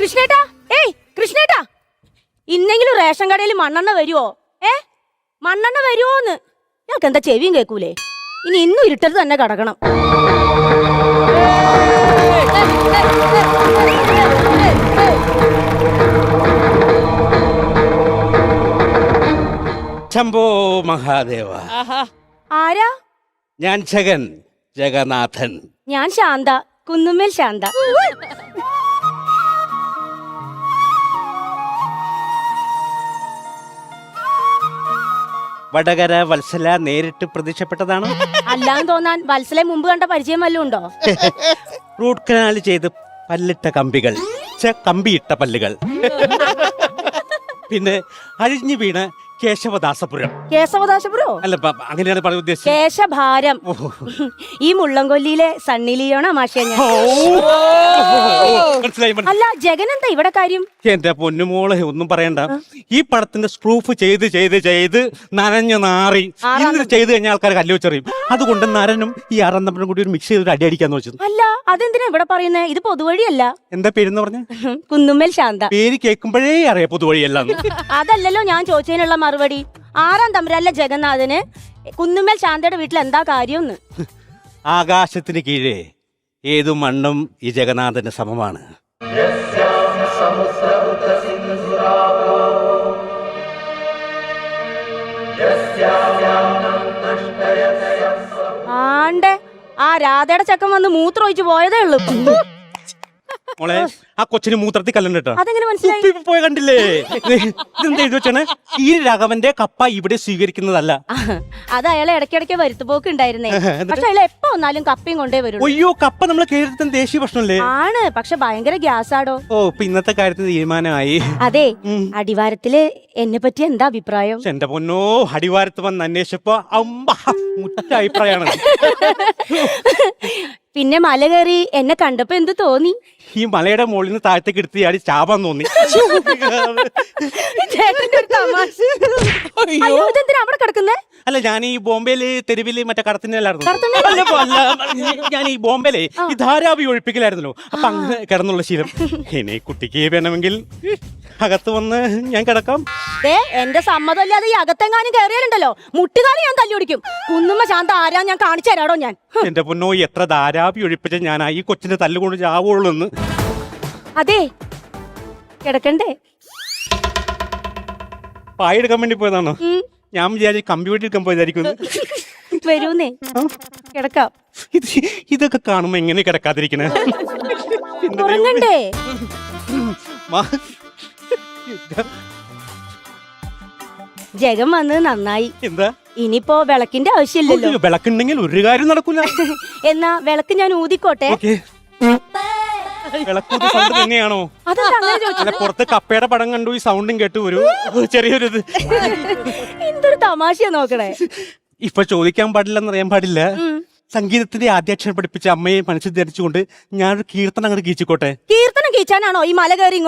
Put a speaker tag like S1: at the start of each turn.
S1: കൃഷ്ണേട്ടാ, ഏയ് കൃഷ്ണേട്ടാ, ഇന്നെങ്കിലും റേഷൻ കടയിൽ മണ്ണെണ്ണ വരുവോ? മണ്ണെണ്ണ വരുവോന്ന്? ഞങ്ങൾക്ക് എന്താ ചെവിയും കേൾക്കൂലേ? ഇനി ഇന്നും ഇരുട്ടത്ത് തന്നെ കിടക്കണം.
S2: ശംഭോ മഹാദേവ.
S1: ആരാ?
S2: ഞാൻ ജഗൻ, ജഗന്നാഥൻ.
S1: ഞാൻ ശാന്ത, കുന്നുമ്മേൽ ശാന്ത.
S2: വടകര വത്സല നേരിട്ട് പ്രത്യക്ഷപ്പെട്ടതാണോ?
S1: അല്ലാന്ന് തോന്നാൻ വത്സലെ മുമ്പ് കണ്ട പരിചയം വല്ലതും ഉണ്ടോ?
S2: റൂട്ട് കനാൽ ചെയ്ത് പല്ലിട്ട കമ്പികൾ, കമ്പിയിട്ട പല്ലുകൾ. പിന്നെ അഴിഞ്ഞു വീണ കേശവദാസപുരം.
S1: കേശവദാസപുരോ?
S2: അല്ല, അങ്ങനെയാണ് പറയാൻ ഉദ്ദേശിച്ചത്.
S1: കേശഭാരം. ഈ മുള്ളംകൊല്ലിയിലെ സണ്ണി ലിയോണാ മാഷിയ ഞാൻ. അല്ല, ജഗൻ എന്താ ഇവിടെ കാര്യം?
S2: എന്റെ പൊന്നുമോളെ ഒന്നും പറയണ്ട. ഈ പടത്തിന്റെ സ്ക്രൂഫ് ചെയ്ത് ചെയ്ത് ചെയ്ത് നനഞ്ഞു നാറി ഇന്ന് ചെയ്ത് കഴിഞ്ഞ ആൾക്കാർ കല്ല് വെച്ചറിയും. അതുകൊണ്ട് നരനും ഈ ആറാന്തപ്പനും കൂടി ഒരു മിക്സ് ചെയ്ത് അടി അടിക്കാന്ന് വെച്ചത്.
S1: അല്ല, അതെന്തിനാ ഇവിടെ പറയുന്നേ? ഇത് പൊതുവഴിയല്ല.
S2: എന്താ പേരെന്ന് പറഞ്ഞ?
S1: കുന്നുമ്മേൽ ശാന്ത.
S2: പേര് കേൾക്കുമ്പോഴേ അറിയാം പൊതുവഴിയല്ല.
S1: അതല്ലല്ലോ ഞാൻ ചോദിച്ചതിനുള്ള മറുപടി. ആറാം തമ്പുരാനിലെ ജഗന്നാഥന് കുന്നുമ്മേൽ ശാന്തയുടെ വീട്ടിൽ എന്താ കാര്യമെന്ന്.
S2: ആകാശത്തിന് കീഴേ ഏതു മണ്ണും ഈ ജഗന്നാഥന് സമമാണ്.
S1: ആണ്ടെ, ആ രാധയുടെ ചക്കൻ വന്ന് മൂത്രമൊഴിച്ച് പോയതേ ഉള്ളൂ.
S2: മോളെ, ആ കൊച്ചിന് മൂത്രത്തിൽ കല്ലുണ്ട്.
S1: അതെങ്ങനെ മനസ്സിലായി?
S2: പോയ കണ്ടില്ലേ? ഇതെന്താ എഴുതി വെച്ചാണ്? ഈ രാഘവന്റെ കപ്പ ഇവിടെ സ്വീകരിക്കുന്നതല്ല.
S1: അത് അയാളെ ഇടയ്ക്കിടയ്ക്ക് വരുത്തുപോക്ക് ഉണ്ടായിരുന്നേ. പക്ഷെ അയാൾ എപ്പോ വന്നാലും കപ്പയും കൊണ്ടേ വരുള്ളൂ.
S2: അയ്യോ, കപ്പ നമ്മളെ കേരളത്തിന് ദേശീയ ഭക്ഷണല്ലേ?
S1: ആണ്, പക്ഷെ ഭയങ്കര ഗ്യാസാടോ.
S2: ഓ, ഇപ്പൊ ഇന്നത്തെ കാര്യത്തിന് തീരുമാനമായി.
S1: അതെ, അടിവാരത്തില് എന്നെ പറ്റി എന്താ അഭിപ്രായം?
S2: എന്റെ പൊന്നോ, അടിവാരത്ത് വന്ന് അന്വേഷിച്ചപ്പോ മുറ്റ അഭിപ്രായമാണ്.
S1: പിന്നെ മല കയറി എന്നെ കണ്ടപ്പോ എന്ത് തോന്നി?
S2: ഈ മലയുടെ മുകളിൽ നിന്ന് താഴത്തേക്ക് എടുത്ത് ആടി ചാപാൻ തോന്നി.
S1: ചേട്ടന്റെ ഒരു തമാശ. അയ്യോ, ഇതെന്തിനാ അവിടെ കിടക്കുന്നേ?
S2: അല്ല, ഞാൻ ഈ ബോംബെയില് തെരുവില് മറ്റേ കടത്തിനല്ലായിരുന്നു. ഞാൻ ഈ ബോംബെയിലെ ഈ ധാരാവി ഒഴിപ്പിക്കലായിരുന്നല്ലോ. അപ്പൊ അങ്ങനെ കിടന്നുള്ള ശീലം. ഇനി കുട്ടിക്ക് വേണമെങ്കിൽ അകത്ത് വന്ന് ഞാൻ കിടക്കാം.
S1: എന്റെ സമ്മതം ഇല്ലാതെ ഈ അകത്തെങ്ങാനും കയറിയാലുണ്ടല്ലോ മുട്ടുകാലി ഞാൻ തല്ലുപിടിക്കും. കുന്നുമ്മ ശാന്ത ആരാ ഞാൻ കാണിച്ചു തരാടോ ഞാൻ.
S2: എന്റെ പൊന്നോ, എത്ര ധാരാവി ഒഴിപ്പിച്ച ഞാൻ ഈ കൊച്ചിന്റെ തല്ലുകൊണ്ട് ചാവുള്ളൂ എന്ന്.
S1: അതെ, കിടക്കണ്ടേ?
S2: പായെടുക്കാൻ വേണ്ടി പോയതാണോ? ഞാൻ വിചാരിച്ചു കമ്പ്യൂട്ടർ എടുക്കാൻ പോയതായിരിക്കും.
S1: വരൂന്നേ, കിടക്കാം.
S2: ഇതൊക്കെ കാണുമ്പോ എങ്ങനെ കിടക്കാതിരിക്കണേ?
S1: ഉറങ്ങണ്ടേ? ജഗം വന്നത് നന്നായി.
S2: എന്താ?
S1: ഇനിയിപ്പോ വിളക്കിന്റെ ആവശ്യമില്ലല്ലോ.
S2: വിളക്കുണ്ടെങ്കിൽ ഒരു കാര്യം നടക്കൂല.
S1: എന്നാ വിളക്ക് ഞാൻ ഊതിക്കോട്ടെ.
S2: വിളക്കൂട്ടി സൗണ്ട് തന്നെയാണോ? അല്ല, പുറത്ത് കപ്പയുടെ പടം കണ്ടു, ഈ സൗണ്ടും കേട്ടു ഒരു ചെറിയൊരു ഇത്.
S1: എന്തൊരു തമാശയാ നോക്കണേ.
S2: ഇപ്പൊ ചോദിക്കാൻ പാടില്ലെന്ന് അറിയാൻ പാടില്ല. സംഗീതത്തിന്റെ ആദ്യാക്ഷരം പഠിപ്പിച്ച അമ്മയെ മനസ്സിൽ ധരിച്ചുകൊണ്ട് ഞാനൊരു കീർത്തനം അങ്ങോട്ട് കീച്ചിക്കോട്ടെ.
S1: കീർത്തനം കീച്ചാനാണോ ഈ മല കയറി